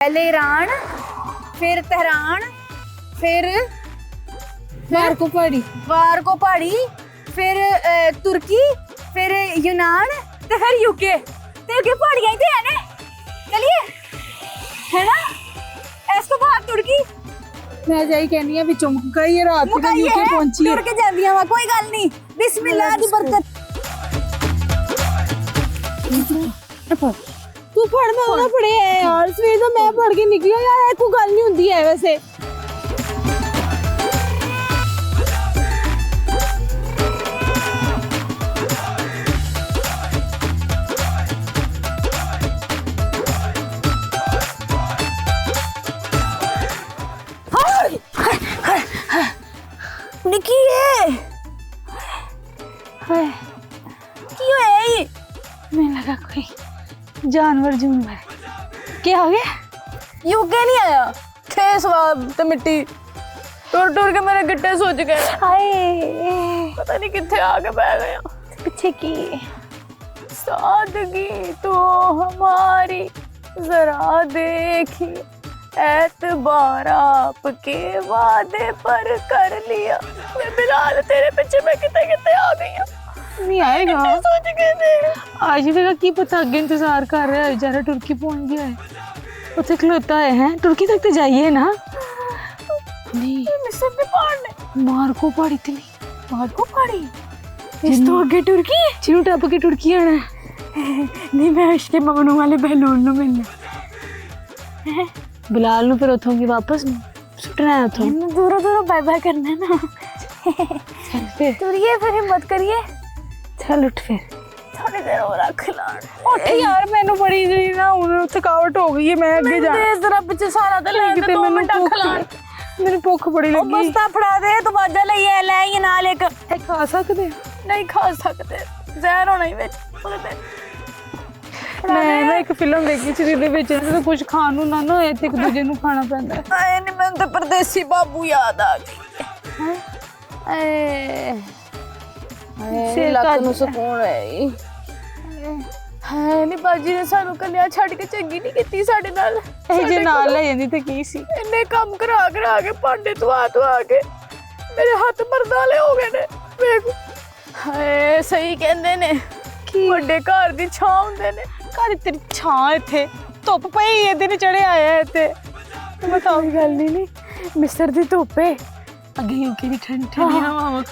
पहले ईरान, फिर तेहरान, फिर वारको पहाड़ी, फिर तुर्की, फिर यूनान, ते फिर यूके। ते यूके पहाड़ियां ही तो है ने। चलिए, है ना? इस तो बाद तुर्की मैं जाई कहनी है विचों मुकाई है रात को यूके पहुंची है। तुर के जांदियां वा कोई गल नहीं। बिस्मिल्लाह दी बरकत। तू पढ़ना ना पड़े है यार, सवेर तो मैं पढ़ के निकली हूं यार, कोई गल नहीं हुंदी है वैसे। निकी है की होया ये? मैं लगा कोई जानवर क्या हो गया? यूके नहीं आया थे स्वाब ते मिट्टी टुर टुर के मेरे गिट्टे सोच गए। हाय पता नहीं किथे आके बह गया। पीछे की सादगी तो हमारी जरा देखी, एतबार आपके वादे पर कर लिया। मैं बिलाल तेरे पीछे मैं किते किते आ गई हूं। नहीं आएगा सोच के दे आज ही की पता अगे इंतजार कर रहा है बेचारा, तुर्की पहुंच गया है, उसे खलोता है तुर्की तक तो जाइए ना। नहीं मिस्र के पहाड़ मार्को पहाड़ी ते मार्को पहाड़ी इस तो आगे तुर्की है। चिरू टप के तुर्की आना नहीं मैं इसके मगनों वाले बहलून नु मिलना बिलाल नु फिर उठोंगी वापस सुटना है उठों दूरों दूरों बाय बाय करना है ना। चल फिर तुरिए फिर हिम्मत करिए, चल उठ फिर थोड़ी देर और रख लान। उठ यार मैनू बड़ी जी ना हुन थकावट हो गई है, मैं अगे जा इस तरह पीछे सारा दिन ले किते दो मैनू मिनट खलान। मेरी भुख बड़ी ओ लगी। बस्ता फड़ा दे तो बाजा लइए ले ये नाल एक खा सकते नहीं खा सकते, जहर होना ही विच ओदे ते। मैं ना एक फिल्म देखी सी जिहदे विच तो कुछ खाण नूं ना होए ते एक दूजे नूं खाना पैंदा है। आए नहीं मैं तो परदेसी बाबू याद आ गई। सिर ਲੱਕ ਕੱਟ ਨੂੰ ਸਕੂਨ ਹੈ ਨਹੀਂ ਬਾਜੀ ਨੇ ਸਾਨੂੰ ਕੱਲਿਆ ਛੱਡ ਕੇ ਚੰਗੀ ਨਹੀਂ ਕੀਤੀ ਸਾਡੇ ਨਾਲ। ਇਹ ਜੇ ਨਾਲ ਲੈ ਜਾਂਦੀ ਤੇ ਕੀ ਸੀ। ਇੰਨੇ ਕੰਮ ਕਰਾ ਕੇ ਭਾਂਡੇ ਧਵਾ ਕੇ ਮੇਰੇ ਹੱਥ ਮਰਦ ਵਾਲੇ ਹੋ ਗਏ ਨੇ। ਵੇਖ ਹਾਏ ਸਹੀ ਕਹਿੰਦੇ ਨੇ ਕਿ ਵੱਡੇ ਘਰ ਦੀ ਛਾਂ ਹੁੰਦੇ ਨੇ। ਘਰ ਤੇਰੀ ਛਾਂ ਇੱਥੇ ਧੁੱਪ ਪਈ ਇਹਦੇ ਨੇ ਚੜੇ ਆਇਆ ਇੱਥੇ। ਮੈਂ ਤਾਂ ਗੱਲ ਨਹੀਂ ਮਿਸਰ ਦੀ ਧੁੱਪ ਹੈ ਅੱਗੇ ਯੂਕੇ ਦੀ ਠੰਡੀ ਹਵਾ